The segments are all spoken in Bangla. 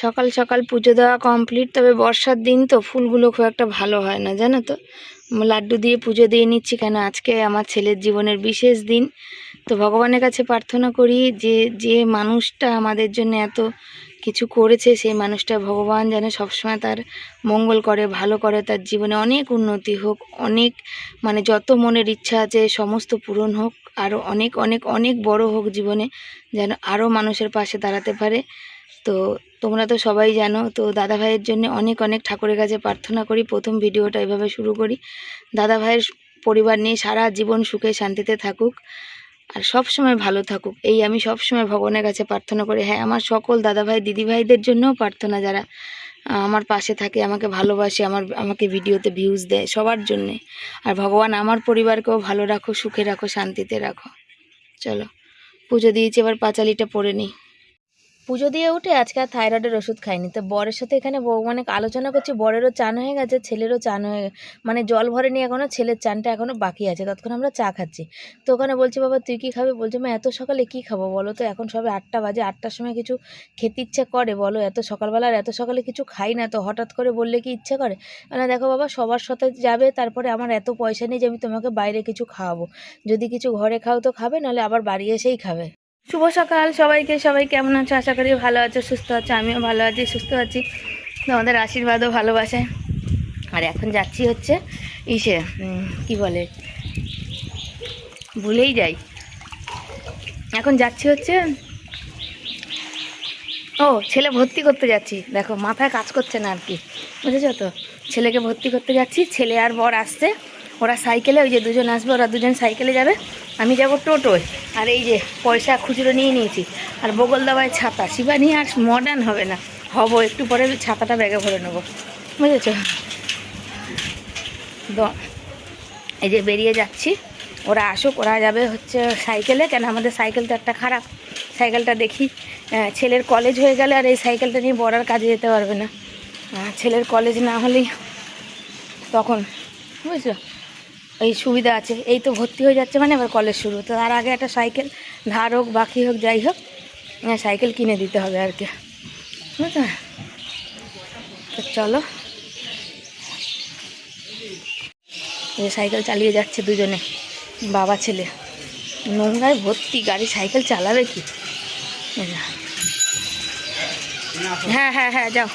সকাল সকাল পুজো দেওয়া কমপ্লিট। তবে বর্ষার দিন তো ফুলগুলো খুব একটা ভালো হয় না, জানো তো। লাড্ডু দিয়ে পুজো দিয়ে নিচ্ছি, কেন আজকে আমার ছেলের জীবনের বিশেষ দিন। তো ভগবানের কাছে প্রার্থনা করি যে যে মানুষটা আমাদের জন্য এত কিছু করেছে, সেই মানুষটা ভগবান যেন সবসময় তার মঙ্গল করে, ভালো করে, তার জীবনে অনেক উন্নতি হোক, অনেক মানে যত মনের ইচ্ছা আছে সমস্ত পূরণ হোক, আরও অনেক অনেক অনেক বড় হোক জীবনে, যেন আরও মানুষের পাশে দাঁড়াতে পারে। তো তোমরা তো সবাই জানো, তো দাদা ভাইয়ের জন্য অনেক অনেক ঠাকুরের কাছে প্রার্থনা করি। প্রথম ভিডিওটা এভাবে শুরু করি, দাদা ভাইয়ের পরিবার নিয়ে সারা জীবন সুখে শান্তিতে থাকুক আর সব সময় ভালো থাকুক, এই আমি সব সময় ভগবানের কাছে প্রার্থনা করি। হ্যাঁ, আমার সকল দাদা ভাই দিদি ভাইদের জন্যও প্রার্থনা, যারা আমার পাশে থাকে, আমাকে ভালোবাসে, আমাকে ভিডিওতে ভিউজ দেয়, সবার জন্যে। আর ভগবান আমার পরিবারকেও ভালো রাখো, সুখে রাখো, শান্তিতে রাখো। চলো পুজো দিয়েছি, এবার পাঁচালিটা পড়ে নিই। পুজো দিয়ে উঠে আজকে আর থাইরয়েডের ওষুধ খাইনি। তো বরের সাথে এখানে অনেক আলোচনা করছি। বরেরও চান হয়ে গেছে, ছেলেরও চান হয়ে মানে জল ভরেনি এখনও, ছেলের চানটা এখনও বাকি আছে। ততক্ষণ আমরা চা খাচ্ছি। তো ওখানে বলছি, বাবা তুই কী খাবে? বলছে মা এত সকালে কী খাবো বলো তো, এখন সবে 8টা বাজে, 8টার সময় কিছু খেতে ইচ্ছে করে বলো? এত সকালবেলা আর এত সকালে কিছু খাই না, তো হঠাৎ করে বললে কি ইচ্ছে করে? মানে দেখো বাবা, সবার সাথে যাবে, তারপরে আমার এত পয়সা নেই যে আমি তোমাকে বাইরে কিছু খাওয়াবো। যদি কিছু ঘরে খাও তো খাবে, নাহলে আবার বাড়ি এসেই খাবে। শুভ সকাল সবাইকে। সবাই কেমন আছো? আশা করি ভালো আছো, সুস্থ আছো। আমিও ভালো আছি, সুস্থ আছি, তোমাদের আশীর্বাদও ভালোবাসায়। আর এখন যাচ্ছি হচ্ছে ইসে কি বলে, ভুলেই যাই। এখন যাচ্ছি হচ্ছে ছেলে ভর্তি করতে যাচ্ছি। দেখো মাথায় কাজ করছে না আর কি, বুঝেছো তো। ছেলেকে ভর্তি করতে যাচ্ছি, ছেলে আর বর আসছে। ওরা সাইকেলে, ওই যে দুজন আসবে, ওরা দুজন সাইকেলে যাবে, আমি যাব টোটোয়। আর এই যে পয়সা খুচরো নিয়ে নিয়েছি, আর বগল দাবায় ছাতা। শিবা নিয়ে আর মডার্ন হবে না, হবো একটু পরে ছাতাটা ব্যাগে ভরে নেবো, বুঝেছো। এই যে বেরিয়ে যাচ্ছি, ওরা আসুক, ওরা যাবে হচ্ছে সাইকেলে। কেন আমাদের সাইকেলটা একটা খারাপ, সাইকেলটা দেখি ছেলের কলেজ হয়ে গেলে আর এই সাইকেলটা নিয়ে বড়ার কাজে যেতে পারবে না। ছেলের কলেজ না হলেই তখন, বুঝলো, এই সুবিধা আছে। এই তো ভর্তি হয়ে যাচ্ছে মানে এবার কলেজ শুরু, তো তার আগে একটা সাইকেল ধার হোক বাকি হোক যাই হোক, সাইকেল কিনে দিতে হবে আর কি, বুঝলো। তো চলো, এই সাইকেল চালিয়ে যাচ্ছে দুজনে, বাবা ছেলে। নোংরায় ভর্তি গাড়ি, সাইকেল চালাবে কি? হ্যাঁ হ্যাঁ হ্যাঁ, যাও।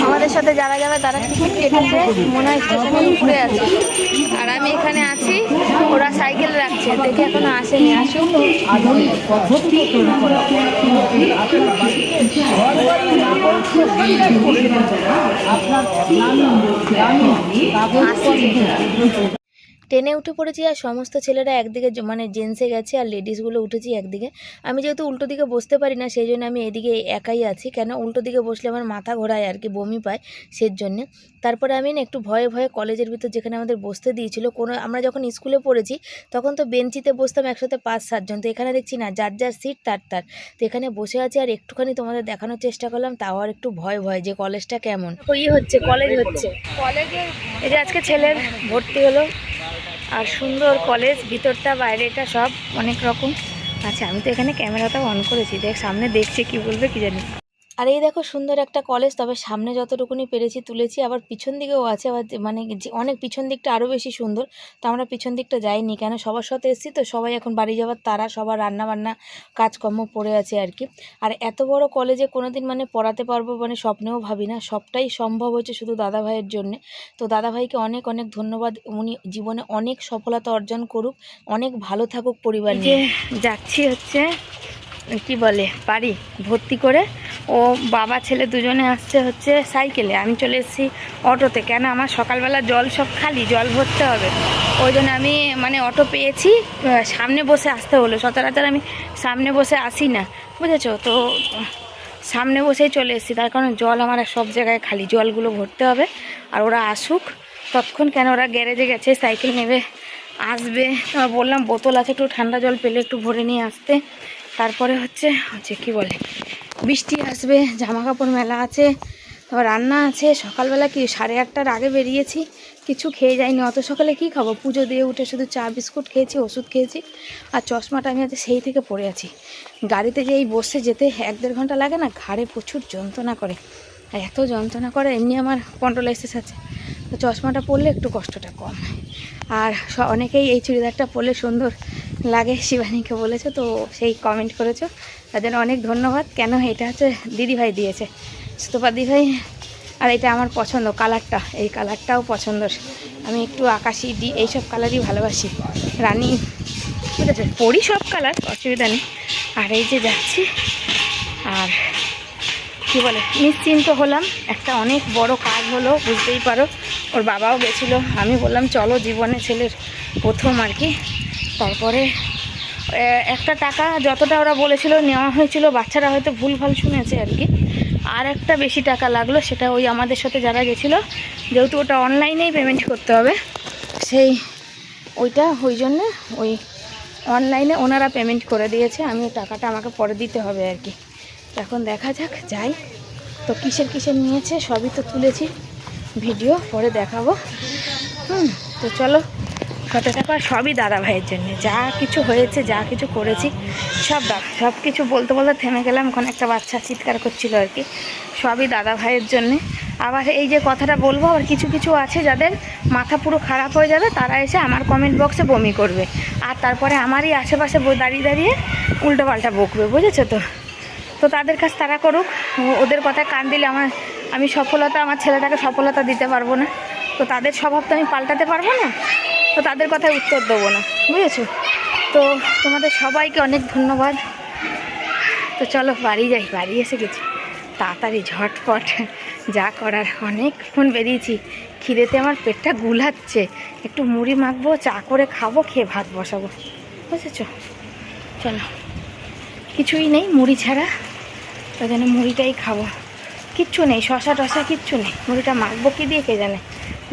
আমাদের সাথে যারা যাবে তারা টিকিট কেটেছে, মনে হয় স্টেশনে ঘুরে আছে। আর আমি এখানে আছি, ওরা সাইকেল রাখছে, দেখে এখনো আসেনি। আসুন। ট্রেনে উঠে পড়েছি, আর সমস্ত ছেলেরা একদিকে মানে জেন্টসে গেছে, আর লেডিসগুলো উঠেছি একদিকে। আমি যেহেতু উল্টো দিকে বসতে পারি না, সেই জন্য আমি এদিকে একাই আছি। কেন উল্টো দিকে বসলে আমার মাথা ঘোরায় আর কি, বমি পায়, সেই জন্যে। তারপরে আমি না একটু ভয়ে ভয়ে কলেজের ভিতর, যেখানে আমাদের বসতে দিয়েছিল, আমরা যখন স্কুলে পড়েছি তখন তো বেঞ্চিতে বসতাম একসাথে 5-7 জন। তো এখানে দেখছি না, যার যার সিট তার তার। তো এখানে বসে আছি, আর একটুখানি তোমাদের দেখানোর চেষ্টা করলাম, তাও আর একটু ভয় ভয় যে কলেজটা কেমন। ওই হচ্ছে কলেজ, হচ্ছে কলেজের। এই যে আজকে ছেলের ভর্তি হলো, আর সুন্দর কলেজ, ভিতরটা বাইরেটা সব অনেক রকম। আচ্ছা, আমি তো এখানে ক্যামেরাটাও অন করেছি, দেখ সামনে দেখছে, কি বলবে কি জানি। আর এই দেখো সুন্দর একটা কলেজ, তবে সামনে যতটুকুনি পেরেছি তুলেছি, আবার পিছন দিকেও আছে, আবার মানে অনেক পিছন দিকটা আরও বেশি সুন্দর। তো আমরা পিছন দিকটা যাইনি, কেন সবার সাথে এসেছি তো, সবাই এখন বাড়ি যাওয়ার তারা, সবার রান্নাবান্না কাজকর্ম পড়ে আছে আর কি। আর এত বড় কলেজে কোনোদিন মানে পড়াতে পারবো মানে স্বপ্নেও ভাবি না, সবটাই সম্ভব হয়েছে শুধু দাদাভাইয়ের জন্যে। তো দাদাভাইকে অনেক অনেক ধন্যবাদ, উনি জীবনে অনেক সফলতা অর্জন করুক, অনেক ভালো থাকুক পরিবার নিয়ে। যাচ্ছি হচ্ছে কি বলে বাড়ি ভর্তি করে, ও বাবা ছেলে দুজনে আসছে হচ্ছে সাইকেলে, আমি চলে এসেছি অটোতে। কেন আমার সকালবেলা জল সব খালি, জল ভরতে হবে, ওই জন্য আমি মানে অটো পেয়েছি, সামনে বসে আসতে হলো। সচরাচর আমি সামনে বসে আসি না, বুঝেছো তো, সামনে বসেই চলে এসেছি, তার কারণ জল আমার সব জায়গায় খালি, জলগুলো ভরতে হবে। আর ওরা আসুক ততক্ষণ, কেন ওরা গ্যারেজে গেছে, সাইকেল নেবে আসবে। বললাম বোতল আছে, একটু ঠান্ডা জল পেলে একটু ভরে নিয়ে আসতে। তারপরে হচ্ছে কি বলে, বৃষ্টি আসবে, জামা কাপড় মেলা আছে, আবার রান্না আছে। সকালবেলা কি 8:30টার আগে বেরিয়েছি, কিছু খেয়ে যাইনি। অত সকালে কি খাবো? পুজো দিয়ে উঠে শুধু চা বিস্কুট খেয়েছি, ওষুধ খেয়েছি। আর চশমাটা আমি আজকে সেই থেকে পরে আছি। গাড়িতে যে এই বসে যেতে 1-1.5 ঘন্টা লাগে না, ঘাড়ে প্রচুর যন্ত্রণা করে, আর এত যন্ত্রণা করে। এমনি আমার স্পন্ডলাইসিস আছে, তো চশমাটা পরলে একটু কষ্টটা কম হয়। আর অনেকেই এই চুড়িদারটা পরলে সুন্দর লাগে, শিবানীকে বলেছো, তো সেই কমেন্ট করেছো, তাদের অনেক ধন্যবাদ। কেন এটা হচ্ছে দিদিভাই দিয়েছে, সুতপা দিদিভাই। আর এটা আমার পছন্দ, কালারটা, এই কালারটাও পছন্দ। আমি একটু আকাশি এইসব কালারই ভালোবাসি। রানী ঠিক আছে, পরি সব কালার, অসুবিধা নেই। আর এই যে যাচ্ছি, আর কী বলে, নিশ্চিন্ত হলাম। একটা অনেক বড় কাজ হলো, বুঝতেই পারো। ওর বাবাও গেছিলো, আমি বললাম চলো, জীবনে ছেলের প্রথম আর কি। তারপরে একটা টাকা যতটা ওরা বলেছিল নেওয়া হয়েছিল, বাচ্চারা হয়তো ভুলভাল শুনেছে আর কি। আর একটা বেশি টাকা লাগলো, সেটা ওই আমাদের সাথে যারা গেছিলো, যেহেতু ওটা অনলাইনেই পেমেন্ট করতে হবে, সেই ওই জন্য ওই অনলাইনে ওনারা পেমেন্ট করে দিয়েছে। আমি টাকাটা আমাকে পরে দিতে হবে আর কি। এখন দেখা যাক, যাই। তো কিসের নিয়েছে সবই তো তুলেছি, ভিডিও পরে দেখাবো। তো চলো, কত টাকা, সবই দাদা ভাইয়ের জন্যে। যা কিছু হয়েছে, যা কিছু করেছি, সব কিছু বলতে বলতে থেমে গেলাম। ওখানে একটা বাচ্চা চিৎকার করছিল আর কি। সবই দাদা ভাইয়ের জন্যে। আবার এই যে কথাটা বলবো, আবার কিছু আছে যাদের মাথা পুরো খারাপ হয়ে যাবে, তারা এসে আমার কমেন্ট বক্সে বমি করবে, আর তারপরে আমারই আশেপাশে দাঁড়িয়ে উল্টোপাল্টা বকবে, বুঝেছো তো? তো তাদের কাজ তারা করুক, ওদের কথায় কান দিলে আমি আমার ছেলেটাকে সফলতা দিতে পারবো না। তো তাদের স্বভাব তো আমি পাল্টাতে পারবো না, তো তাদের কথায় উত্তর দেবো না, বুঝেছো? তো তোমাদের সবাইকে অনেক ধন্যবাদ। তো চলো বাড়ি যাই, বাড়ি এসে গেছি, তাড়াতাড়ি ঝটপট যা করার। অনেকক্ষণ বেরিয়েছি, খিদেতে আমার পেটটা গুলাচ্ছে। একটু মুড়ি মাখবো, চা করে খাবো, খেয়ে ভাত বসাবো, বুঝেছো? চলো, কিছুই নেই মুড়ি ছাড়া, ওই জন্য মুড়িটাই খাবো। কিচ্ছু নেই, শশা টশা কিচ্ছু নেই। মুড়িটা মাখবো কি দিয়ে কে জানে,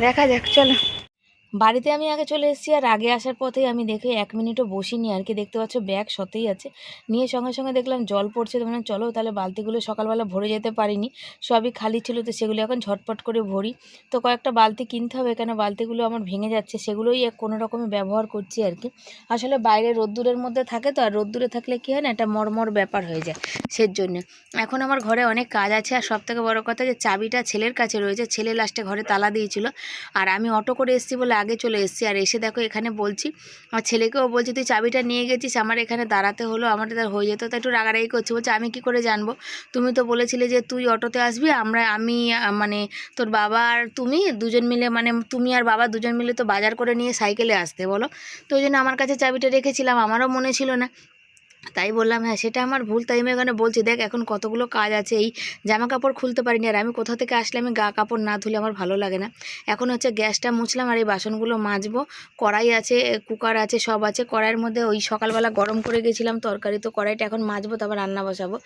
দেখা যাক। চলো, বাড়িতে আমি আগে চলে এসেছি, আর আগে আসার পথেই আমি দেখে 1 মিনিটও বসিনি আর কি। দেখতে পাচ্ছ ব্যাগ সতেই আছে, নিয়ে সঙ্গে সঙ্গে দেখলাম জল পড়ছে, তো মানে চলো তাহলে বালতিগুলো সকালবেলা ভরে যেতে পারিনি, সবই খালি ছিল, তো সেগুলো এখন ঝটপট করে ভরি। তো কয়েকটা বালতি কিনতে হবে, কেন বালতিগুলো আমার ভেঙে যাচ্ছে, সেগুলোই কোনো রকমে ব্যবহার করছি আর কি। আসলে বাইরে রোদ্দুরের মধ্যে থাকে তো, আর রোদ্দুরে থাকলে কী হয় না, একটা মরমর ব্যাপার হয়ে যায়, সেজন্য। এখন আমার ঘরে অনেক কাজ আছে, আর সবথেকে বড় কথা যে চাবিটা ছেলের কাছে রয়েছে, ছেলে লাস্টে ঘরে তালা দিয়েছিল, আর আমি অটো করে এসেছি বলে আগে চলে এসেছি। আর এসে দেখো এখানে বলছি, আমার ছেলেকেও বলছি তুই চাবিটা নিয়ে গেছিস, আমার এখানে দাঁড়াতে হলো, আমার তার হয়ে যেত। তাই একটু রাগারাগি করছি, বলছে আমি কি করে জানবো, তুমি তো বলেছিলে যে তুই অটোতে আসবি, আমি মানে তোর বাবা আর তুমি দুজন মিলে, মানে তুমি আর বাবা দুজন মিলে তো বাজার করে নিয়ে সাইকেলে আসতে বলো, তো ওই জন্য আমার কাছে চাবিটা রেখেছিলাম, আমারও মনে ছিল না। তাই বললাম হ্যাঁ সেটা আমার ভুল। তাই আমি এখানে বলছি দেখ এখন কতগুলো কাজ আছে, এই জামা কাপড় খুলতে পারিনি, আর আমি কোথা থেকে আসলে আমি গা কাপড় না ধুলে আমার ভালো লাগে না। এখন হচ্ছে গ্যাসটা মুছলাম, আর এই বাসনগুলো মাজবো। কড়াই আছে, কুকার আছে, সব আছে। কড়াইয়ের মধ্যে ওই সকালবেলা গরম করে গেছিলাম তরকারি, তো কড়াইটা এখন মাজবো, তারপর রান্না বসাবো।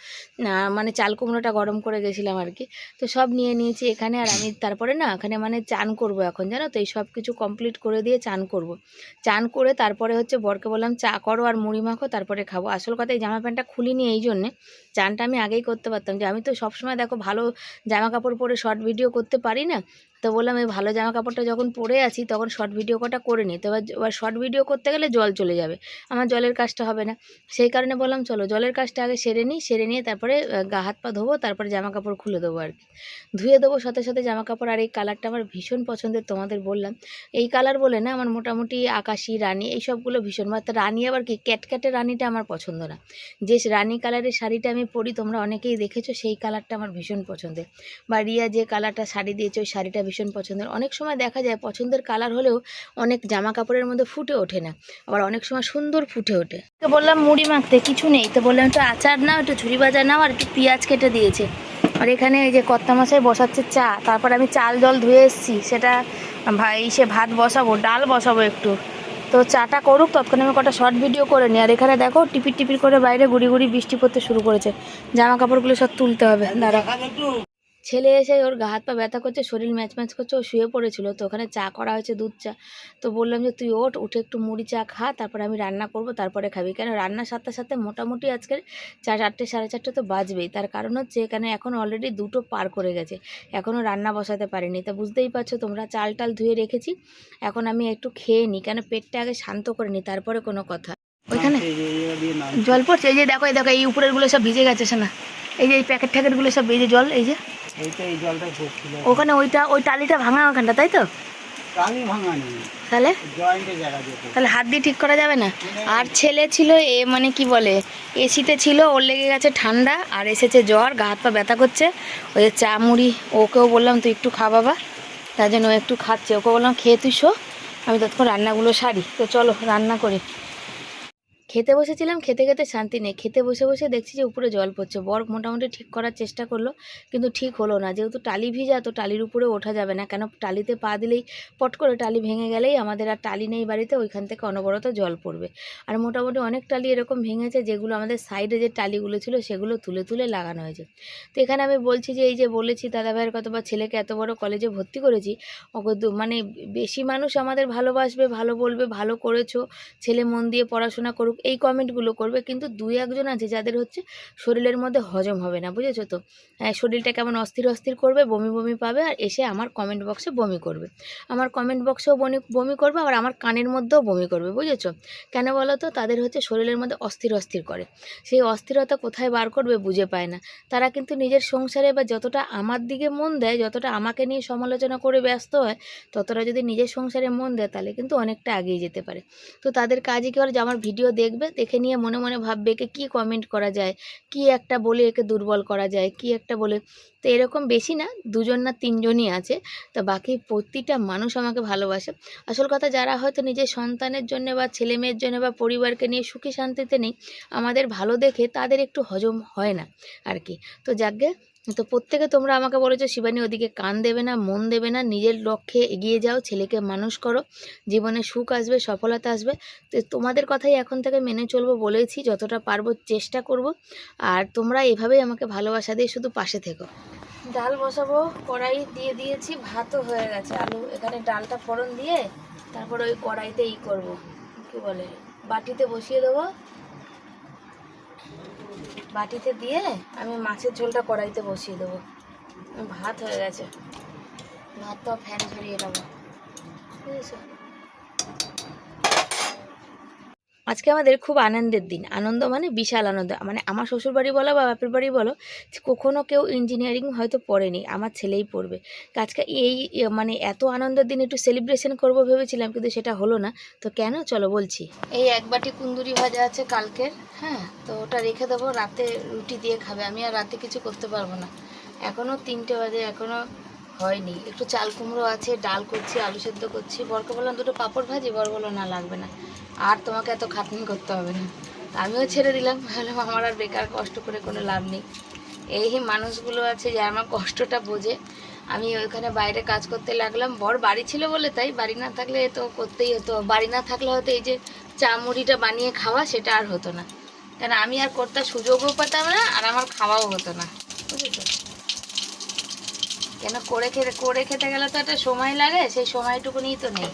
মানে চাল কুমড়োটা গরম করে গেছিলাম আর কি। তো সব নিয়ে নিয়েছি এখানে, আর আমি তারপরে না এখানে মানে চান করব এখন, জানো তো, এই সব কিছু কমপ্লিট করে দিয়ে চান করব। চান করে তারপরে হচ্ছে বরকে বললাম চা করো আর মুড়ি মাখো, তারপরে খাবো। আসল কথা এই জামা প্যান্টটা খুলিনি এই জন্যে, চানটা আমি আগেই করতে পারতাম, যে আমি তো সবসময় দেখো ভালো জামা কাপড় পরে শর্ট ভিডিও করতে পারি না, তো বললাম এই ভালো জামা কাপড়টা যখন পরে আছি তখন শর্ট ভিডিও কটা করে নিই। তো এবার শর্ট ভিডিও করতে গেলে জল চলে যাবে, আমার জলের কাজটা হবে না, সেই কারণে বললাম চলো জলের কাজটা আগে সেরে নিয়ে তারপরে গা হাত পা ধোবো, তারপরে জামা কাপড় খুলে দেবো আর কি, ধুয়ে দেবো সাথে সাথে জামা কাপড়। আর এই কালারটা আমার ভীষণ পছন্দের, তোমাদের বললাম এই কালার বলে না, আমার মোটামুটি আকাশি, রানী এই সবগুলো ভীষণ। বা রানী আবার কি ক্যাটক্যাটে রানীটা আমার পছন্দ না, যে রানী কালারের শাড়িটা আমি পরি তোমরা অনেকেই দেখেছো, সেই কালারটা আমার ভীষণ পছন্দের। বা রিয়া যে কালারটা শাড়ি দিয়েছে ওই শাড়িটা ভীষণ পছন্দের। অনেক সময় দেখা যায় পছন্দের কালার হলেও অনেক জামা কাপড়ের মধ্যে ফুটে ওঠে না, আবার অনেক সময় সুন্দর ফুটে ওঠে। তো বললাম মুড়ি মাখতে কিছু নেই, তো বললাম একটু আচার নাও, একটু ঝুড়ি ভাজা নাও, আর একটু পেঁয়াজ কেটে দিয়েছে। আর এখানে এই যে কর্তা মশাই বসাচ্ছে চা, তারপর আমি চাল জল ধুয়ে এসেছি, সেটা ভাত বসাবো, ডাল বসাবো একটু। তো চাটা করুক, তৎক্ষণে আমি কটা শর্ট ভিডিও করে নিই। আর এখানে দেখো টিপির করে বাইরে গুড়ি গুড়ি বৃষ্টি পড়তে শুরু করেছে, জামা কাপড়গুলো সব তুলতে হবে, দাঁড়া। ছেলে এসে ওর গা হাত পা ব্যথা করছে, শরীর ম্যাচ ম্যাচ করছে, ও শুয়ে পড়েছিল। তো ওখানে চা করা হয়েছে, দুধ চা। তো বললাম যে তুই উঠে একটু মুড়ি চা খা, তারপরে আমি রান্না করব, তারপরে খাবি। কেন রান্নার সাথে সাথে মোটামুটি আজকের 4টে 4:30 তো বাজবেই। তার কারণ হচ্ছে এখানে এখন অলরেডি 2টো পার করে গেছে, এখনও রান্না বসাতে পারিনি। তা বুঝতেই পারছো তোমরা, চাল টাল ধুয়ে রেখেছি। এখন আমি একটু খেয়ে নিই, কেন পেটটা আগে শান্ত করে নিই, তারপরে কোনো কথা। ওইখানে জল পড়ছে, এই যে দেখো, এই দেখো, এই উপরের গুলো সব ভিজে গেছে না, এই যে এই প্যাকেট ট্যাকেটগুলো সব ভিজে জল, এই যে ওখানে ওই টালিটা ভাঙা ওখানটা, তাই তো? তাহলে তাহলে হাত দিয়ে ঠিক করা যাবে না। আর ছেলে ছিল মানে কি বলে, এসিতে ছিল, ওর লেগে গেছে ঠান্ডা, আর এসেছে জ্বর, গা হাত পা ব্যথা করছে। ওই যে চা মুড়ি, ওকেও বললাম তুই একটু খা বাবা, তার জন্য ও একটু খাচ্ছে। ওকে বললাম খেয়ে তুই শো, আমি ততক্ষণ রান্নাগুলো সারি। তো চলো রান্না করি। খেতে বসেছিলাম, খেতে খেতে শান্তি নেই। খেতে বসে বসে দেখছি যে উপরে জল পড়ছে। বর মোটামুটি ঠিক করার চেষ্টা করলো, কিন্তু ঠিক হলো না। যেহেতু টালি ভিজা, তো টালির উপরে ওঠা যাবে না, কেন টালিতে পা দিলেই পট করে টালি ভেঙে গেলেই আমাদের আর টালি নেই বাড়িতে, ওইখান থেকে অনবরত জল পড়বে। আর মোটামুটি অনেক টালি এরকম ভেঙেছে, যেগুলো আমাদের সাইডে যে টালিগুলো ছিল সেগুলো তুলে তুলে লাগানো হয়েছে। তো এখানে আমি বলছি যে এই যে বলেছি দাদাভাইয়ের কথা, বা ছেলেকে এত বড় কলেজে ভর্তি করেছি, মানে বেশি মানুষ আমাদের ভালোবাসবে, ভালো বলবে, ভালো করেছো, ছেলে মন দিয়ে পড়াশোনা করুক, এই কমেন্টগুলো করবে। কিন্তু 2-1 জন আছে যাদের হচ্ছে শরীরের মধ্যে হজম হবে না, বুঝেছো তো? শরীরটা কেমন অস্থির অস্থির করবে, বমি বমি পাবে, আর এসে আমার কমেন্ট বক্সে বমি করবে। আমার কমেন্ট বক্সেও বমি করবে, আবার আমার কানের মধ্যেও বমি করবে, বুঝেছো? কেন বলো তো? তাদের হচ্ছে শরীরের মধ্যে অস্থির অস্থির করে, সেই অস্থিরতা কোথায় বার করবে বুঝে পায় না। তারা কিন্তু নিজের সংসারে বা যতটা আমার দিকে মন দেয়, যতটা আমাকে নিয়ে সমালোচনা করে ব্যস্ত হয়, ততটা যদি নিজের সংসারে মন দেয় তাহলে কিন্তু অনেকটা এগিয়ে যেতে পারে। তো তাদের কাজই কি, যে আমার ভিডিও দেখবে, দেখে নিয়ে মনে মনে ভাববে একে কী কমেন্ট করা যায়, কি একটা বলে একে দুর্বল করা যায়, কি একটা বলে। তো এরকম বেশি না, 2জন না 3জনই আছে। তো বাকি প্রতিটা মানুষ আমাকে ভালোবাসে। আসল কথা, যারা হয়তো নিজের সন্তানের জন্য বা ছেলে মেয়ের জন্য বা পরিবারকে নিয়ে সুখী শান্তিতে নেই, আমাদের ভালো দেখে তাদের একটু হজম হয় না আর কি। তো যাকগে, তো প্রত্যেকে তোমরা আমাকে বলেছো শিবানী ওদিকে কান দেবে না, মন দেবে না, নিজের লক্ষ্যে এগিয়ে যাও, ছেলেকে মানুষ করো, জীবনে সুখ আসবে, সফলতা আসবে। তো তোমাদের কথাই এখন থেকে মেনে চলবো বলেছি, যতটা পারবো চেষ্টা করব। আর তোমরা এভাবেই আমাকে ভালোবাসা দিয়ে শুধু পাশে থেকো। ডাল বসাবো, কড়াই দিয়ে দিয়েছি, ভাতও হয়ে গেছে। আলু এখানে ডালটা ফোড়ন দিয়ে তারপর ওই কড়াইতে করব, কি বলে, বাটিতে বসিয়ে দেবো। বাটিতে দিয়ে আমি মাছের ঝোলটা কড়াইতে বসিয়ে দেবো। ভাত হয়ে গেছে, ভাতটা ফ্যান ঝরিয়ে নেবো, বুঝেছো? আজকে আমাদের খুব আনন্দের দিন। আনন্দ মানে বিশাল আনন্দ। মানে আমার শ্বশুরবাড়ি বলো বা বাপের বাড়ি বলো, কখনো কেউ ইঞ্জিনিয়ারিং হয়তো পড়েনি, আমার ছেলেই পড়বে। আজকে এই মানে এত আনন্দের দিন একটু সেলিব্রেশন করব ভেবেছিলাম, কিন্তু সেটা হলো না। তো কেন, চলো বলছি। এই 1 বাটি কুন্দুরি ভাজা আছে কালকের, হ্যাঁ, তো ওটা রেখে দেবো, রাতে রুটি দিয়ে খাবে। আমি আর রাতে কিছু করতে পারবো না, এখনও 3টে বাজে, এখনও হয়নি। একটু চাল কুমড়ো আছে, ডাল করছি, আলু সেদ্ধ করছি। বরকে বললাম 2টো পাঁপড় ভাজি, বর বললো না লাগবে না, আর তোমাকে এত খাটনি করতে হবে না। আমিও ছেড়ে দিলাম, ভাবলাম আমার আর বেকার কষ্ট করে কোনো লাভ নেই। এই মানুষগুলো আছে যে আমার কষ্টটা বোঝে। আমি ওইখানে বাইরে কাজ করতে লাগলাম, বর বাড়ি ছিল বলে তাই, বাড়ি না থাকলে তো করতেই হতো। বাড়ি না থাকলে হয়তো এই যে চা মুড়িটা বানিয়ে খাওয়া, সেটা আর হতো না, কেন আমি আর করতে সুযোগও পেতাম না, আর আমার খাওয়াও হতো না, বুঝেছো? কেন করে খেতে গেলে তো একটা সময় লাগে, সেই সময়টুকুনি তো নেই।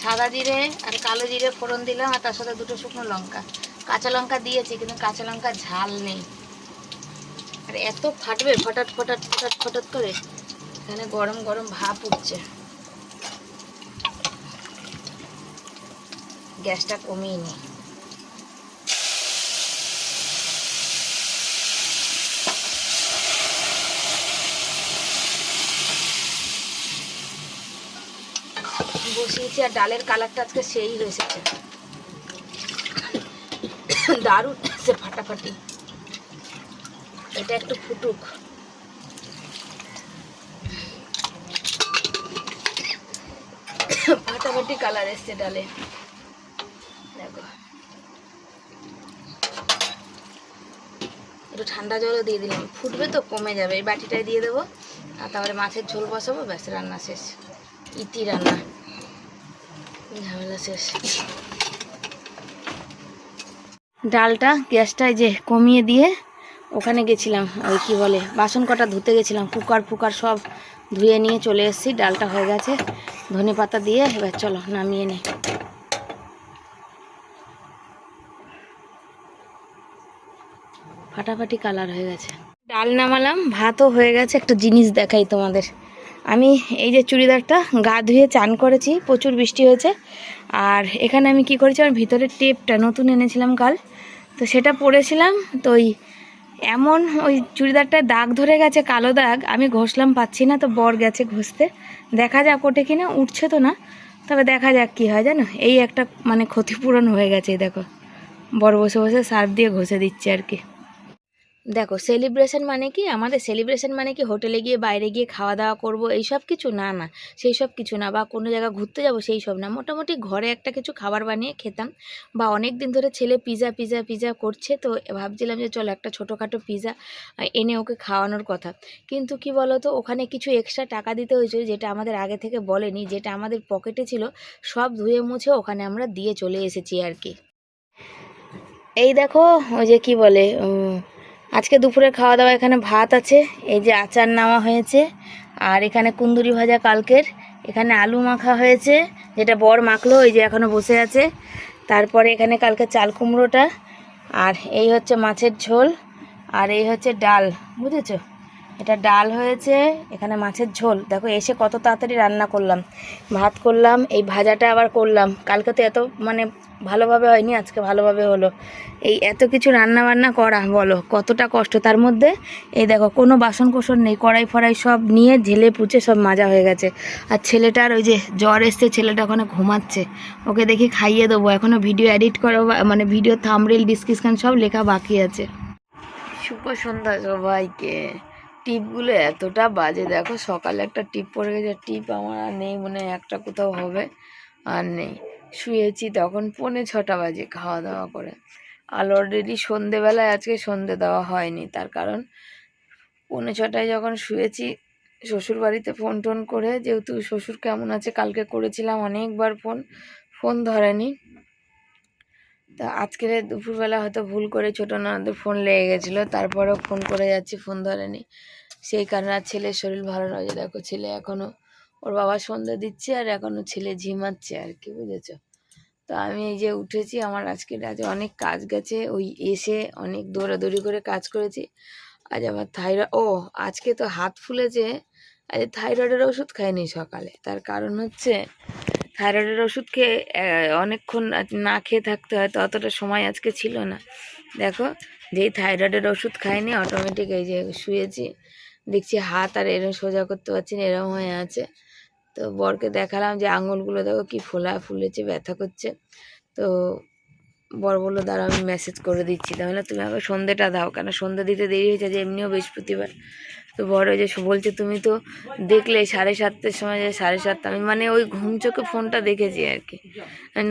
সাদা জিরে আর কালো জিরে ফোড়ন দিলাম, আর তার সাথে 2টো শুকনো লঙ্কা, কাঁচা লঙ্কা দিয়েছি, কিন্তু কাঁচা লঙ্কা ঝাল নেই। আর এত ফাটবে ফটাট ফটাট ফটাট ফটাট করে, এখানে গরম গরম ভাপ উঠছে। গ্যাসটা কমিয়ে নিই। বসিয়েছি, আর ডালের কালারটা আজকে সেই হয়েছে, দারুণ সে ফাটাফাটি। এটা একটু ফুটুক, ফাটাফাটি কালার এসছে ডালে, দেখো। একটু ঠান্ডা জলও দিয়ে দিলাম, ফুটবে তো কমে যাবে। এই বাটিটায় দিয়ে দেবো, আর তারপরে মাছের ঝোল বসাবো, ব্যাস রান্না শেষ। ইতি রান্না, ঝামেলা শেষ। ডালটা গ্যাসটায় যে কমিয়ে দিয়ে ওখানে গেছিলাম, ওই কি বলে বাসন কটা ধুতে গেছিলাম, কুকার ফুকার সব ধুয়ে নিয়ে চলে এসেছি। ডালটা হয়ে গেছে, ধনে পাতা দিয়ে এবার চলো নামিয়ে নিই। ফাটাফাটি কালার হয়ে গেছে। ডাল নামালাম, ভাতও হয়ে গেছে। একটা জিনিস দেখাই তোমাদের। আমি এই যে চুড়িদারটা গা ধুয়ে চান করেছি, প্রচুর বৃষ্টি হয়েছে। আর এখানে আমি কি করেছি, আমার ভিতরের টেপটা নতুন এনেছিলাম কাল, তো সেটা পরেছিলাম। তো এমন ওই চুড়িদারটায় দাগ ধরে গেছে, কালো দাগ। আমি ঘষলাম, পাচ্ছি না, তো বর গেছে ঘষতে। দেখা যাক ওঠে কিনা, উঠছে তো না, তবে দেখা যাক কি হয় জানো। এই একটা মানে ক্ষতিপূরণ হয়ে গেছে। দেখো বর বসে বসে সার্ফ দিয়ে ঘষে দিচ্ছে আর কি। দেখো সেলিব্রেশন মানে কি, আমাদের সেলিব্রেশন মানে কি হোটেলে গিয়ে বাইরে গিয়ে খাওয়া দাওয়া করব এই সব কিছু না, না সেই সব কিছু না, বা কোনো জায়গা ঘুরতে যাব সেই সব না। মোটামুটি ঘরে একটা কিছু খাবার বানিয়ে খেতাম, বা অনেক দিন ধরে ছেলে পিৎজা পিৎজা পিৎজা করছে, তো ভাবছিলাম যে চলো একটা ছোটোখাটো পিৎজা এনে ওকে খাওয়ানোর কথা। কিন্তু কি বলো তো, ওখানে কিছু এক্সট্রা টাকা দিতে হয়েছিল, যেটা আমাদের আগে থেকে বলেনি, যেটা আমাদের পকেটে ছিল সব ধুয়ে মুছে ওখানে আমরা দিয়ে চলে এসেছি আর কি। এই দেখো ওই যে কি বলে আজকে দুপুরে খাওয়া দাওয়া, এখানে ভাত আছে, এই যে আচার নেওয়া হয়েছে, আর এখানে কুন্দুরি ভাজা কালকের, এখানে আলু মাখা হয়েছে, যেটা বর মাখলো, এই যে এখনও বসে আছে। তারপরে এখানে কালকে চাল কুমড়োটা, আর এই হচ্ছে মাছের ঝোল, আর এই হচ্ছে ডাল, বুঝেছো? এটা ডাল হয়েছে, এখানে মাছের ঝোল। দেখো এসে কত তাড়াতাড়ি রান্না করলাম, ভাত করলাম, এই ভাজাটা আবার করলাম। কালকে তো এত মানে ভালোভাবে হয়নি, আজকে ভালোভাবে হলো। এই এত কিছু রান্না বান্না করা বলো কতটা কষ্ট। তার মধ্যে এই দেখো কোনো বাসন কোসন নেই, কড়াই ফড়াই সব নিয়ে ঝেলে পুচে সব মাজা হয়ে গেছে। আর ছেলেটার ওই যে জ্বর এসছে, ছেলেটা ওখানে ঘুমাচ্ছে, ওকে দেখি খাইয়ে দেবো। এখনও ভিডিও এডিট করো, মানে ভিডিও থাম্বনেল ডিসক্রিপশন সব লেখা বাকি আছে। শুভ সন্ধ্যা সবাইকে। টিপগুলো এতটা বাজে, দেখো সকালে একটা টিপ পড়ে গেছে, টিপ আমার আর নেই, মনে হয় একটা কোথাও হবে, আর নেই। শুয়েছি তখন 5:45 বাজে খাওয়া দাওয়া করে। আর অলরেডি সন্ধেবেলায় আজকে সন্ধে দেওয়া হয়নি, তার কারণ 5:45 যখন শুয়েছি, শ্বশুর বাড়িতে ফোন টোন করে, যেহেতু শ্বশুর কেমন আছে কালকে করেছিলাম অনেকবার ফোন ধরেনি। তা আজকের দুপুরবেলা হয়তো ভুল করে ছোটো ননদের ফোন লেগে গেছিলো, তারপরেও ফোন করে যাচ্ছি, ফোন ধরেনি। সেই কারণে আর ছেলের শরীর ভালো নয়। দেখো ছেলে এখনও, ওর বাবা সন্ধ্যা দিচ্ছে আর এখনও ছেলে ঝিমাচ্ছে আর কি, বুঝেছো? তো আমি এই যে উঠেছি, আমার আজকে অনেক কাজ গেছে, ওই এসে অনেক দৌড়াদৌড়ি করে কাজ করেছি। আজ আমার থাইরয়েড, আজকে তো হাত ফুলেছে, আজ থাইরয়েডের ওষুধ খাইনি সকালে। তার কারণ হচ্ছে থাইরয়েডের ওষুধ খেয়ে অনেকক্ষণ না খেয়ে থাকতে হয়, তো অতটা সময় আজকে ছিল না। দেখো যেই থাইরয়েডের ওষুধ খাইনি, অটোমেটিক এই যে শুয়েছি, দেখছি হাত আর এরম সোজা করতে পারছি না, এরম হয়ে আছে। তো বরকে দেখালাম যে আঙুলগুলো দেখো কি ফুলেছে, ব্যথা করছে। তো বর বললো দাঁড়া আমি মেসেজ করে দিচ্ছি, তাহলে তুমি আগে সন্ধ্যেটা দাও, কেন সন্ধ্যে দিতে দেরি হয়েছে, যে এমনিও বৃহস্পতিবার। তো বড় যে বলছে তুমি তো দেখলে 7:30টার সময়, যে 7:30, আমি মানে ওই ঘুম চোখে ফোনটা দেখেছি আর কি।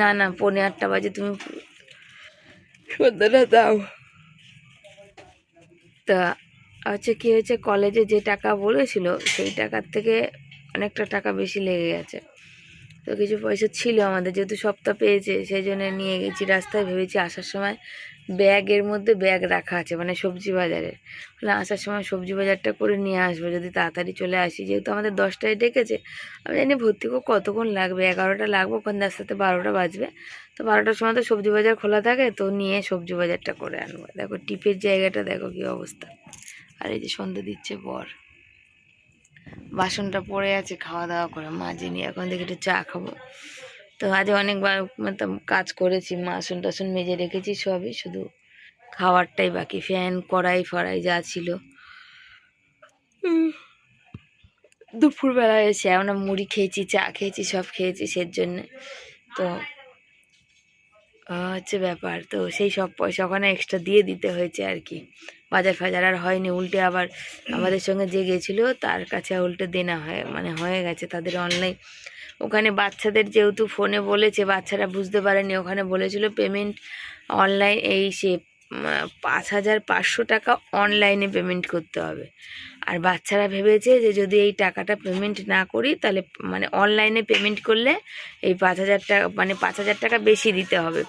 না না 7:45 বাজে, তুমি সন্ধ্যাটা দাও। তা হচ্ছে কি হয়েছে, কলেজে যে টাকা বলেছিল সেই টাকার থেকে অনেকটা টাকা বেশি লেগে গেছে। তো কিছু পয়সা ছিল আমাদের, যেহেতু সপ্তাহ পেয়েছে সেই জন্য নিয়ে গেছি। রাস্তায় ভেবেছি আসার সময় ব্যাগের মধ্যে ব্যাগ রাখা আছে, মানে সবজি বাজারের, মানে আসার সময় সবজি বাজারটা করে নিয়ে আসবো যদি তাড়াতাড়ি চলে আসি। যেহেতু আমাদের 10টায় ডেকেছে, আমি জানি ভর্তি করে কতক্ষণ লাগবে, 11টা লাগবে, ওখানে আস্তে আস্তে 12টা বাজবে। তো 12টার সময় তো সবজি বাজার খোলা থাকে, তো নিয়ে সবজি বাজারটা করে আনবো। দেখো টিপের জায়গাটা দেখো কি অবস্থা। আর এই যে সন্ধ্যে দিচ্ছে বর, বাসনটা পড়ে আছে, খাওয়া দাওয়া করে মাজিনি, এখন দেখি একটু চা খাবো। তো আজ অনেকবার মানে কাজ করেছি, বাসন টাসন মেজে রেখেছি সবই, শুধু খাওয়ারটাই বাকি, ফ্যান কড়াই ফড়াই যা ছিল। দুপুরবেলা এসে আমরা মুড়ি খেয়েছি, চা খেয়েছি, সব খেয়েছি সের জন্যে। তো হচ্ছে ব্যাপার, তো সেই সব পয়সা ওখানে এক্সট্রা দিয়ে দিতে হয়েছে আর কি। বাজার ফাজার আর হয়নি, উল্টে আবার আমাদের সঙ্গে যে গেছিলো তার কাছে উল্টে দেনা হয়, মানে হয়ে গেছে তাদের অনলাইন। ওখানে বাচ্চাদের যেহেতু ফোনে বলেছে, বাচ্চারা বুঝতে পারেনি, ওখানে বলেছিল পেমেন্ট অনলাইন, এই সে 5,500 টাকা অনলাইনে পেমেন্ট করতে হবে। আর বাচ্চারা ভেবেছে যে যদি এই টাকাটা পেমেন্ট না করি তাহলে মানে অনলাইনে পেমেন্ট করলে এই 5,000 টাকা মানে 5,000 টাকা বেশি দিতে হবে।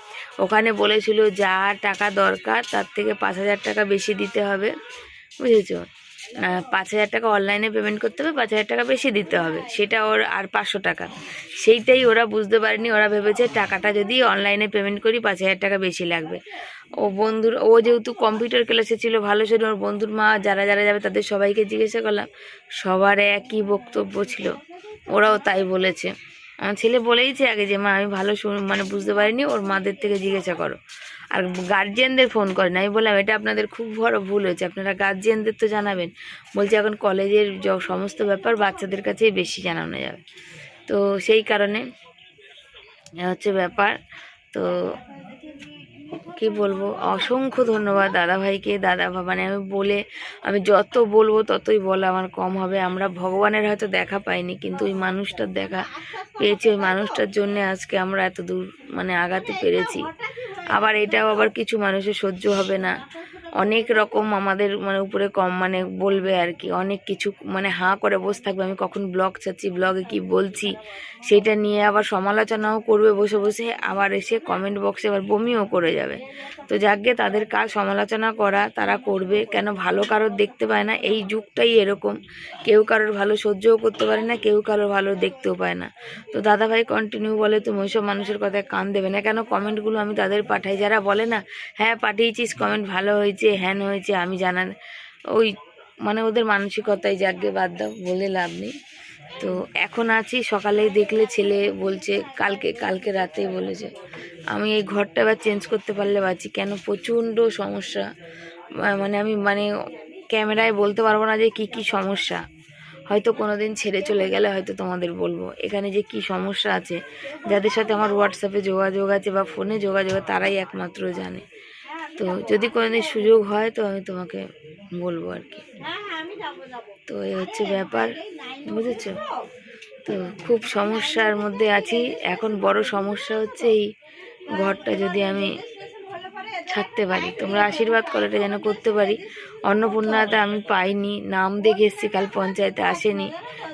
ওখানে বলেছিল যা টাকা দরকার তার থেকে 5,000 টাকা বেশি দিতে হবে, বুঝেছো? 5,000 টাকা অনলাইনে পেমেন্ট করতে হবে, 5,000 টাকা বেশি দিতে হবে, সেটা ওর আর 500 টাকা। সেইটাই ওরা বুঝতে পারেনি, ওরা ভেবেছে টাকাটা যদি অনলাইনে পেমেন্ট করি 5,000 টাকা বেশি লাগবে। ও যেহেতু কম্পিউটার ক্লাসে ছিল, ভালো ছিল, ওর বন্ধুর মা যারা যারা যাবে তাদের সবাইকে জিজ্ঞাসা করলাম, সবার একই বক্তব্য ছিল, ওরাও তাই বলেছে। আমার ছেলে বলেইছে আগে যে মা আমি ভালো মানে বুঝতে পারিনি, ওর মাদের থেকে জিজ্ঞাসা করো। আর গার্জিয়ানদের ফোন করেন, আমি বললাম এটা আপনাদের খুব বড় ভুল হয়েছে, আপনারা গার্জিয়ানদের তো জানাবেন। বলছে এখন কলেজের সমস্ত ব্যাপার বাচ্চাদের কাছেই বেশি জানানো যাবে, তো সেই কারণে হচ্ছে ব্যাপার। তো কি বলবো, অসংখ্য ধন্যবাদ দাদাভাইকে। মানে আমি যত বলবো ততই বলা আমার কম হবে। আমরা ভগবানের হয়তো দেখা পাইনি, কিন্তু ওই মানুষটার দেখা পেয়েছি, ওই মানুষটার জন্যে আজকে আমরা এত দূর মানে আগাতে পেরেছি। আবার এটাও আবার কিছু মানুষের সহ্য হবে না, অনেক রকম আমাদের মানে উপরে কম মানে বলবে আর কি, অনেক কিছু মানে হাঁ করে বসে থাকবে। আমি কখন ব্লগ চাচ্ছি, ব্লগে কি বলছি সেটা নিয়ে আবার সমালোচনাও করবে বসে বসে, আবার এসে কমেন্ট বক্সে আবার বমিও করে যাবে। তো যাকে তাদের কাজ সমালোচনা করা, তারা করবে, কেন ভালো কারোর দেখতে পায় না। এই যুগটাই এরকম, কেউ কারোর ভালো সহ্যও করতে পারে না, কেউ কারোর ভালো দেখতেও পায় না। তো দাদাভাই কন্টিনিউ বলে তুমি ওইসব মানুষের কথায় কান দেবে না। কেন কমেন্টগুলো আমি তাদের পাঠাই যারা বলে না হ্যাঁ পাঠিয়েছিস কমেন্ট ভালো হয়েছে হ্যান হয়েছে, আমি জানান ওই মানে ওদের মানসিকতায় যাকে বাদ দাও, বলে লাভ নেই। তো এখন আছি, সকালেই দেখলে ছেলে বলছে কালকে রাতেই বলেছে আমি এই ঘরটা এবার চেঞ্জ করতে পারলে বাঁচি। কেন প্রচণ্ড সমস্যা, মানে আমি মানে ক্যামেরায় বলতে পারবো না যে কি সমস্যা, হয়তো কোনো দিন ছেড়ে চলে গেলে হয়তো তোমাদের বলবো এখানে যে কি সমস্যা আছে। যাদের সাথে আমার হোয়াটসঅ্যাপে যোগাযোগ আছে বা ফোনে যোগাযোগ তারাই একমাত্র জানে। তো যদি কোনোদিন সুযোগ হয় তো আমি তোমাকে বলবো আর কি। তো এই হচ্ছে ব্যাপার, বুঝেছো? তো খুব সমস্যার মধ্যে আছি এখন। বড় সমস্যা হচ্ছে এই ঘরটা যদি আমি ছাড়তে পারি, তোমরা আশীর্বাদ করো এটা যেন করতে পারি। অন্নপূর্ণাটা আমি পাইনি, নাম দেখে এসেছি, কাল পঞ্চায়েতে আসেনি।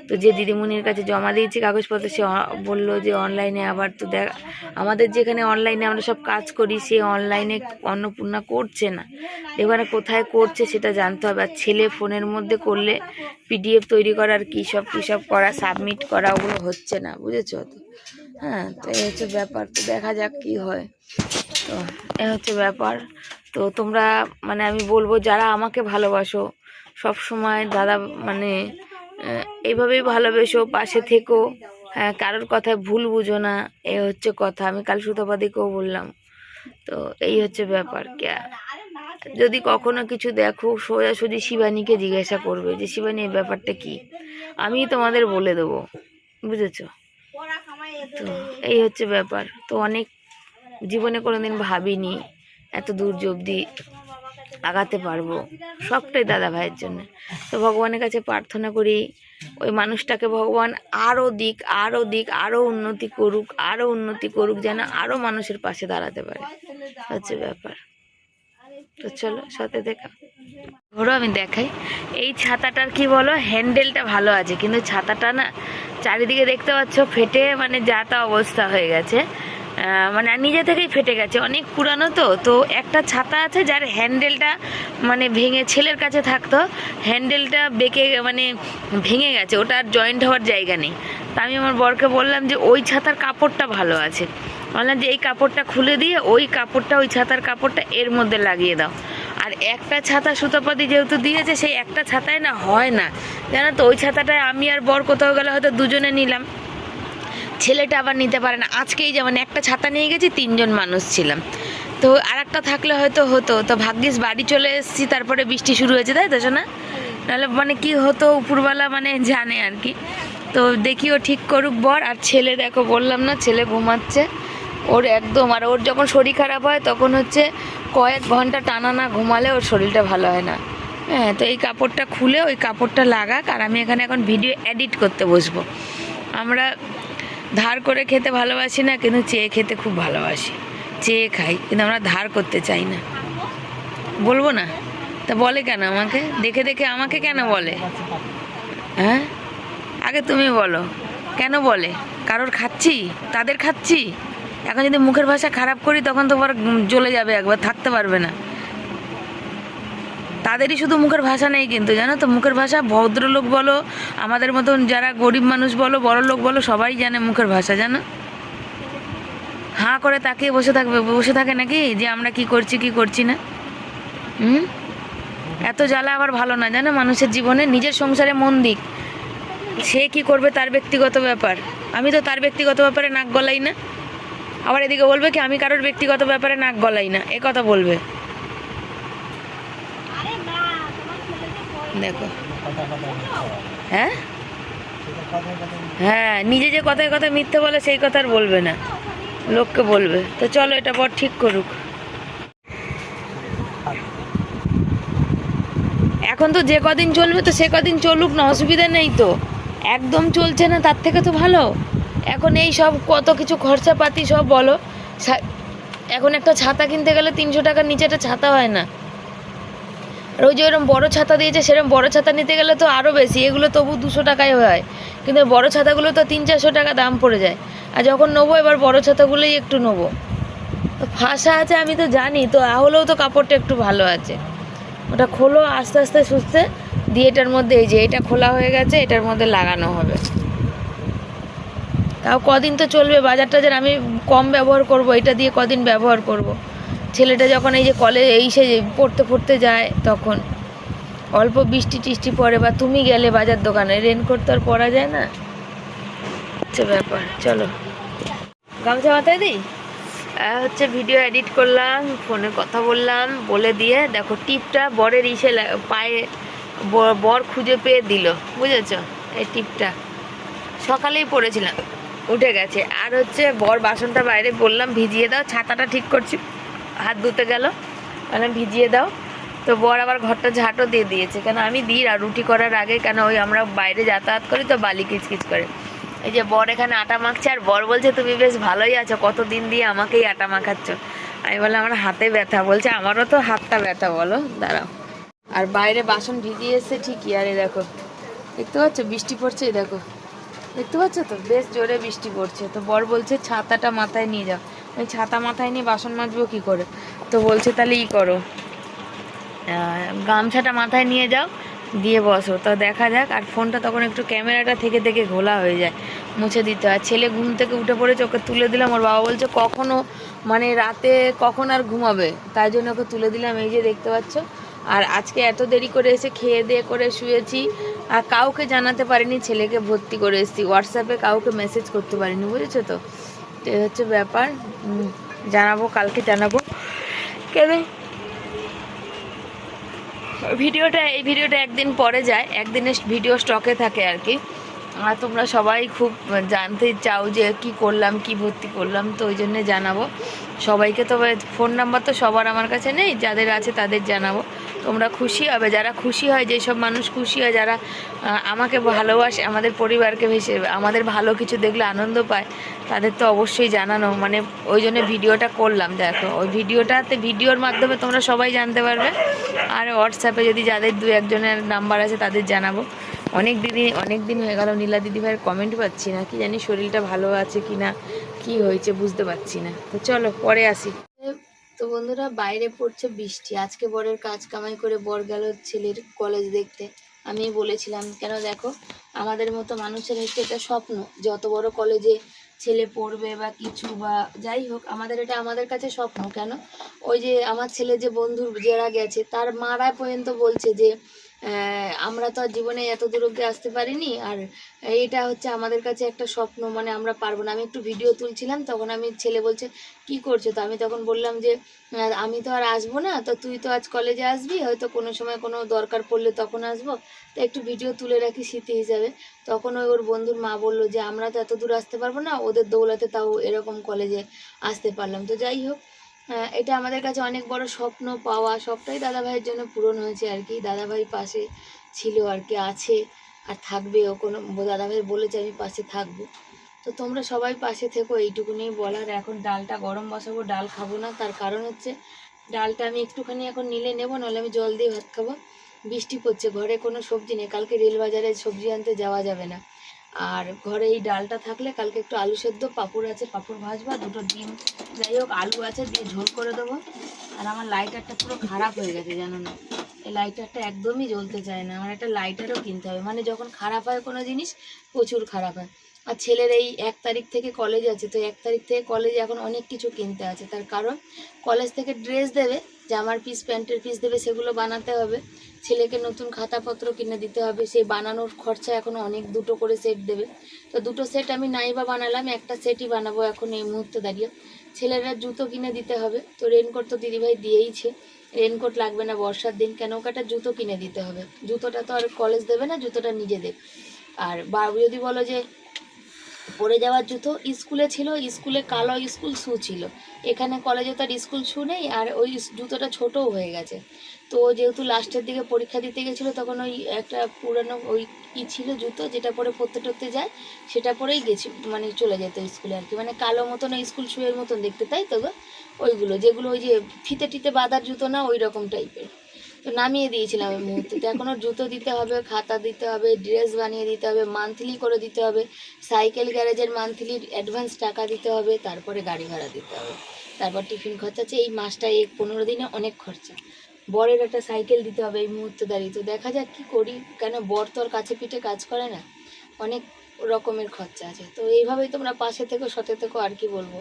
তো যে দিদিমণির কাছে জমা দিয়েছি কাগজপত্র, সে বললো যে অনলাইনে আবার তো দেখ, আমাদের যেখানে অনলাইনে আমরা সব কাজ করি সে অনলাইনে অন্নপূর্ণা করছে না, এখানে কোথায় করছে সেটা জানতে হবে। আর ছেলে ফোনের মধ্যে করলে পিডিএফ তৈরি করার কী সব করা, সাবমিট করা, ওগুলো হচ্ছে না, বুঝেছো? তো হ্যাঁ, তো এই হচ্ছে ব্যাপার। তো দেখা যাক কী হয়। তো এই হচ্ছে ব্যাপার। তো তোমরা মানে আমি বলবো যারা আমাকে ভালোবাসো সব সময় দাদা মানে এইভাবেই ভালোবেসো, পাশে থেকো, হ্যাঁ কারোর কথায় ভুল বুঝো না, এই হচ্ছে কথা। আমি কাল সুতপাদিকেও বললাম। তো এই হচ্ছে ব্যাপার। যদি কখনো কিছু দেখো সোজাসুজি শিবানীকে জিজ্ঞাসা করবে যে শিবানী এই ব্যাপারটা কি, আমি তোমাদের বলে দেবো, বুঝেছো? তো এই হচ্ছে ব্যাপার। তো অনেক জীবনে কোনোদিন ভাবিনি এত দূর অবধি আগাতে পারবো, সবটাই দাদা ভাইয়ের জন্য। তো ভগবানের কাছে প্রার্থনা করি ওই মানুষটাকে ভগবান আরও দিক, আরও উন্নতি করুক, যেন আরও মানুষের পাশে দাঁড়াতে পারে, হচ্ছে ব্যাপার। তো চলো সাথে দেখা ধরো আমি দেখাই। এই ছাতাটার কি বলো, হ্যান্ডেলটা ভালো আছে, কিন্তু ছাতাটা না চারিদিকে দেখতে পাচ্ছ ফেটে মানে যা তা অবস্থা হয়ে গেছে, মানে নিজে থেকেই ফেটে গেছে, অনেক পুরানো। তো একটা ছাতা আছে যার হ্যান্ডেলটা মানে ভেঙে ছেলের কাছে থাকতো, হ্যান্ডেলটা বেঁকে মানে ভেঙে গেছে, ওটা আর জয়েন্ট হওয়ার জায়গা নেই। তা আমি আমার বরকে বললাম যে ওই ছাতার কাপড়টা ভালো আছে, বললাম যে এই কাপড়টা খুলে দিয়ে ওই ছাতার কাপড়টা এর মধ্যে লাগিয়ে দাও। আর একটা ছাতা সুতোপাতি যেহেতু দিয়েছে, সেই একটা ছাতায় না হয় না, জানো তো? ওই ছাতাটায় আমি আর বর কোথাও গেলে হয়তো দুজনে নিলাম, ছেলেটা আবার নিতে পারে না। আজকেই যেমন একটা ছাতা নিয়ে গেছি, 3 জন মানুষ ছিলাম, তো আর একটা থাকলে হয়তো হতো। তো ভাগ্যিস বাড়ি চলে এসেছি, তারপরে বৃষ্টি শুরু হয়েছে, তাই তো শোনা? নাহলে মানে কি হতো উপরওয়ালা মানে জানে আর কি। তো দেখি ও ঠিক করুক বর। আর ছেলে দেখো বললাম না, ছেলে ঘুমাচ্ছে, ওর একদম। আর ওর যখন শরীর খারাপ হয় তখন হচ্ছে কয়েক ঘন্টা টানা না ঘুমালে ওর শরীরটা ভালো হয় না। হ্যাঁ, তো এই কাপড়টা খুলে ওই কাপড়টা লাগাক, আর আমি এখানে এখন ভিডিও এডিট করতে বসবো। আমরা ধার করে খেতে ভালোবাসি না, কিন্তু চেয়ে খেতে খুব ভালোবাসি, চেয়ে খাই, কিন্তু আমরা ধার করতে চাই না। বলবো না? তা বলে কেন আমাকে? দেখে দেখে আমাকে কেন বলে? হ্যাঁ, আগে তুমি বলো কেন বলে? কারোর খাচ্ছি, তাদের খাচ্ছি। এখন যদি মুখের ভাষা খারাপ করি তখন তো জ্বলে যাবে, একবার থাকতে পারবে না। তাদেরই শুধু মুখের ভাষা নেই কিন্তু, জানো তো? মুখের ভাষা ভদ্রলোক বলো, আমাদের মতন যারা গরিব মানুষ বলো, বড় লোক বলো, সবাই জানে মুখের ভাষা, জানো? হাঁ করে তাকিয়ে বসে থাকে নাকি যে আমরা কি করছি কি করছি না? এত জ্বালা আবার ভালো না, জানো? মানুষের জীবনে নিজের সংসারে মন দিক, সে কি করবে তার ব্যক্তিগত ব্যাপার। আমি তো তার ব্যক্তিগত ব্যাপারে নাক গলাই না। আবার এদিকে বলবে কি আমি কারোর ব্যক্তিগত ব্যাপারে নাক গলাই না, এ কথা বলবে। দেখো, হ্যাঁ হ্যাঁ, নিজে যে কথায় কথা মিথ্যে বলে সেই কথা আর বলবে না, লোককে বলবে। তো চলো, এটা বর ঠিক করুক। এখন তো যে কদিন চলবে তো সে কদিন চলুক না, অসুবিধা নেই তো। একদম চলছে না তার থেকে তো ভালো। এখন এই সব কত কিছু খরচাপাতি সব বলো। এখন একটা ছাতা কিনতে গেলে 300 টাকার নিচে একটা ছাতা হয় না। আর ওই যে ওরকম বড়ো ছাতা দিয়েছে, সেরকম বড়ো ছাতা নিতে গেলে তো আরও বেশি। এগুলো তবু 200 টাকায় হয়, কিন্তু বড়ো ছাতাগুলো তো 300-400 টাকা দাম পড়ে যায়। আর যখন নেবো এবার বড়ো ছাতাগুলোই একটু নেবো। তো ফাঁসা আছে আমি তো জানি, তো হলেও তো কাপড়টা একটু ভালো আছে। ওটা খোলো আস্তে আস্তে সুস্থে দিয়ে, এটার মধ্যে এই যে এটা খোলা হয়ে গেছে, এটার মধ্যে লাগানো হবে। তাও কদিন তো চলবে, বাজার টাজার আমি কম ব্যবহার করব, এটা দিয়ে কদিন ব্যবহার করব। ছেলেটা যখন এই যে কলেজ সে পড়তে যায় তখন অল্প বৃষ্টি টিষ্টি পড়ে, বা তুমি গেলে বাজার দোকানে, রেনকোট তো আর পরা যায় না, হচ্ছে ব্যাপার। চলো গামছা মাথায় দিই। হচ্ছে ভিডিও এডিট করলাম, ফোনে কথা বললাম, বলে দিয়ে দেখো টিপটা বরের পায়ে বর খুঁজে পেয়ে দিল, বুঝেছো? এই টিপটা সকালেই পড়েছিলাম, উঠে গেছে। আর হচ্ছে বর বাসনটা বাইরে বললাম ভিজিয়ে দাও, ছাতাটা ঠিক করছি, হাত ধুতে গেল, মানে ভিজিয়ে দাও। তো বর আবার ঘরটা ঝাঁটও দিয়ে দিয়েছে, কেন আমি দিই আর রুটি করার আগে, কেন ওই আমরা বাইরে যাতায়াত করি তো বালি কিচকিচ করে। এই যে বর এখানে আটা মাখছে, আর বর বলছে তুমি বেশ ভালোই আছো, কতদিন দিয়ে আমাকেই আটা মাখাচ্ছ। আমি বললাম আমার হাতে ব্যথা। বলছে আমারও তো হাতটা ব্যথা। বলো, দাঁড়াও। আর বাইরে বাসন ভিজিয়ে এসছে ঠিকই, আরে দেখো দেখতে পাচ্ছ বৃষ্টি পড়ছে, দেখো দেখতে পাচ্ছ তো, বেশ জোরে বৃষ্টি পড়ছে। তো বর বলছে ছাতাটা মাথায় নিয়ে যাও। আমি ছাতা মাথায় নিয়ে বাসন মাজবো কী করে? তো বলছে তাহলে করো, গামছাটা মাথায় নিয়ে যাও, দিয়ে বসো। তো দেখা যাক। আর ফোনটা তখন একটু ক্যামেরাটা থেকে থেকে ঘোলা হয়ে যায়, মুছে দিতে হয়। ছেলে ঘুম থেকে উঠে পড়ে ওকে তুলে দিলাম। ওর বাবা বলছে কখনও মানে রাতে কখন আর ঘুমাবে, তাই জন্য ওকে তুলে দিলাম। এই যে দেখতে পাচ্ছ। আর আজকে এত দেরি করে এসে খেয়ে দিয়ে করে শুয়েছি, আর কাউকে জানাতে পারিনি ছেলেকে ভর্তি করে এসেছি, হোয়াটসঅ্যাপে কাউকে মেসেজ করতে পারিনি, বুঝেছো তো? এই হচ্ছে ব্যাপার। জানাবো, কালকে জানাবো। কেন এই ভিডিওটা একদিন পরে যায়, একদিনের ভিডিও স্টকে থাকে আর কি। আর তোমরা সবাই খুব জানতে চাও যে কি করলাম, কি ভর্তি করলাম, তো ওই জন্যে জানাবো সবাইকে। তবে ফোন নাম্বার তো সবার আমার কাছে নেই, যাদের আছে তাদের জানাবো। তোমরা খুশি হবে, যারা খুশি হয়, যেসব মানুষ খুশি হয়, যারা আমাকে ভালোবাসে, আমাদের পরিবারকে ভেসে আমাদের ভালো কিছু দেখলে আনন্দ পায়, তাদের তো অবশ্যই জানানো, মানে ওই জন্য ভিডিওটা করলাম। দেখো ওই ভিডিওর মাধ্যমে তোমরা সবাই জানতে পারবে। আর হোয়াটসঅ্যাপে যদি যাদের 2-1 জনের নাম্বার আছে তাদের জানাবো। অনেক দিন হয়ে গেল নীলা দিদিভাইয়ের কমেন্ট পাচ্ছি না, কি জানি শরীরটা ভালো আছে কি না, কি হয়েছে বুঝতে পারছি না। তো চলো পরে আসি। তো বন্ধুরা, বাইরে পড়ছে বৃষ্টি। আজকে বরের কাজ কামাই করে বর গেল ছেলের কলেজ দেখতে। আমি বলেছিলাম, কেন দেখো আমাদের মতো মানুষের হচ্ছে এটা স্বপ্ন যে অত বড় কলেজে ছেলে পড়বে বা কিছু, বা যাই হোক, এটা আমাদের কাছে স্বপ্ন। কেন, ওই যে আমার ছেলে যে বন্ধুর যারা গেছে তার মারা পর্যন্ত বলছে যে আমরা তো আর জীবনে এত দূর অব্দি আসতে পারিনি, আর এটা হচ্ছে আমাদের কাছে একটা স্বপ্ন, মানে আমরা পারবো না। আমি একটু ভিডিও তুলছিলাম, তখন ছেলে বলছে কি করছো? তো আমি তখন বললাম যে আমি তো আর আসবো না, তো তুই তো আজ কলেজে আসবি, হয়তো কোনো সময় কোনো দরকার পড়লে তখন আসবো, তো একটু ভিডিও তুলে রাখি স্মৃতি হিসাবে। তখন ওর বন্ধুর মা বললো যে আমরা তো এত দূর আসতে পারবো না, ওদের দৌলাতে তাও এরকম কলেজে আসতে পারলাম। তো যাই হোক, এটা আমাদের কাছে অনেক বড় স্বপ্ন পাওয়া, সবটাই দাদাভাইয়ের জন্য পূরণ হয়েছে আর কি। দাদাভাই পাশে ছিল আর কি, আছে আর থাকবেও। কোনো দাদাভাই বলেছে আমি পাশে থাকবো। তো তোমরা সবাই পাশে থেকো, এইটুকুনি বলার। এখন ডালটা গরম বসাবো, ডাল খাবো না, তার কারণ হচ্ছে ডালটা আমি একটুখানি এখন নিলে নেবো, নাহলে আমি জল দিয়ে ভাত খাবো। বৃষ্টি পড়ছে, ঘরে কোনো সবজি নেই, কালকে রেল বাজারে সবজি আনতে যাওয়া যাবে না। আর ঘরে এই ডালটা থাকলে কালকে একটু আলু সেদ্ধ, পাঁপড় আছে, পাঁপড় ভাজবা, দুটো ডিম, যাই হোক আলু আছে, দিয়ে ঝোল করে দেবো। আর আমার লাইটারটা পুরো খারাপ হয়ে গেছে জানো না, এই লাইটারটা একদমই জ্বলতে চায় না। আমার একটা লাইটারও কিনতে হবে, মানে যখন খারাপ হয় কোনো জিনিস প্রচুর খারাপ হয়। আর ছেলের এই 1 তারিখ থেকে কলেজ আছে, তো 1 তারিখ থেকে কলেজে এখন অনেক কিছু কিনতে আছে। তার কারণ কলেজ থেকে ড্রেস দেবে, জামার পিস, প্যান্টের পিস দেবে, সেগুলো বানাতে হবে। ছেলেকে নতুন খাতাপত্র কিনে দিতে হবে, সেই বানানোর খরচা এখন অনেক, দুটো করে সেট দেবে। তো দুটো সেট আমি নাইবা বানালাম, একটা সেটই বানাবো এখন এই মুহূর্তে দাঁড়িয়ে। ছেলেরা জুতো কিনে দিতে হবে, তো রেনকোট তো দিদিভাই দিয়েইছে, রেনকোট লাগবে না বর্ষার দিন, কেন ওকে একটা জুতো কিনে দিতে হবে। জুতোটা তো আর কলেজ দেবে না, জুতোটা নিজে দেবে। আর বাবু যদি বলো যে পরে যাওয়ার জুতো, স্কুলে ছিল, স্কুলে কালো স্কুল শ্যু ছিল, এখানে কলেজে তার স্কুল শ্যু নেই, আর ওই জুতোটা ছোটও হয়ে গেছে। তো যেহেতু লাস্টের দিকে পরীক্ষা দিতে গেছিলো, তখন ওই একটা পুরানো ওই ছিল জুতো, যেটা পরে পড়তে টরতে যায়, সেটা পরেই গেছি, মানে চলে যেত স্কুলে আর কি, মানে কালো মতন স্কুল শ্যুয়ের মতন দেখতে, তাই তো গো? ওইগুলো যেগুলো ওই যে ফিতে টিতে বাঁধার জুতো না, ওই রকম টাইপের। তো নামিয়ে দিয়েছিলাম ওই মুহূর্তে। তো এখন ওর জুতো দিতে হবে, খাতা দিতে হবে, ড্রেস বানিয়ে দিতে হবে, মান্থলি করে দিতে হবে, সাইকেল গ্যারেজের মান্থলি অ্যাডভান্স টাকা দিতে হবে, তারপরে গাড়ি ভাড়া দিতে হবে, তারপর টিফিন খরচা আছে। এই মাসটা, এই 15 দিনে অনেক খরচা। বরের একটা সাইকেল দিতে হবে এই মুহূর্তে দাঁড়িয়ে। তো দেখা যাক কী করি, কেন বর তো আর কাছে পিঠে কাজ করে না, অনেক রকমের খরচা আছে। তো এইভাবেই তোমরা পাশে থেকো, সাথে থেকো, আর কি বলবো,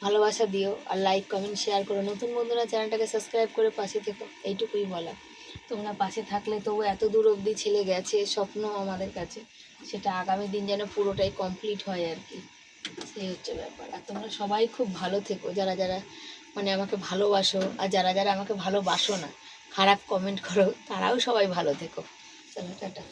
ভালোবাসা দিও, আর লাইক কমেন্ট শেয়ার করো। নতুন বন্ধুরা চ্যানেলটাকে সাবস্ক্রাইব করে পাশে থেকো, এইটুকুই বলা। তোমরা পাশে থাকলে তবু এত দূর অবধি ছেলে গেছে, স্বপ্ন আমাদের কাছে, সেটা আগামী দিন যেন পুরোটাই কমপ্লিট হয় আর কি, সেই হচ্ছে ব্যাপার। আর তোমরা সবাই খুব ভালো থেকো, যারা যারা মানে আমাকে ভালোবাসো, আর যারা যারা আমাকে ভালোবাসো না, খারাপ কমেন্ট করো, তারাও সবাই ভালো থেকো। চলো টাটা।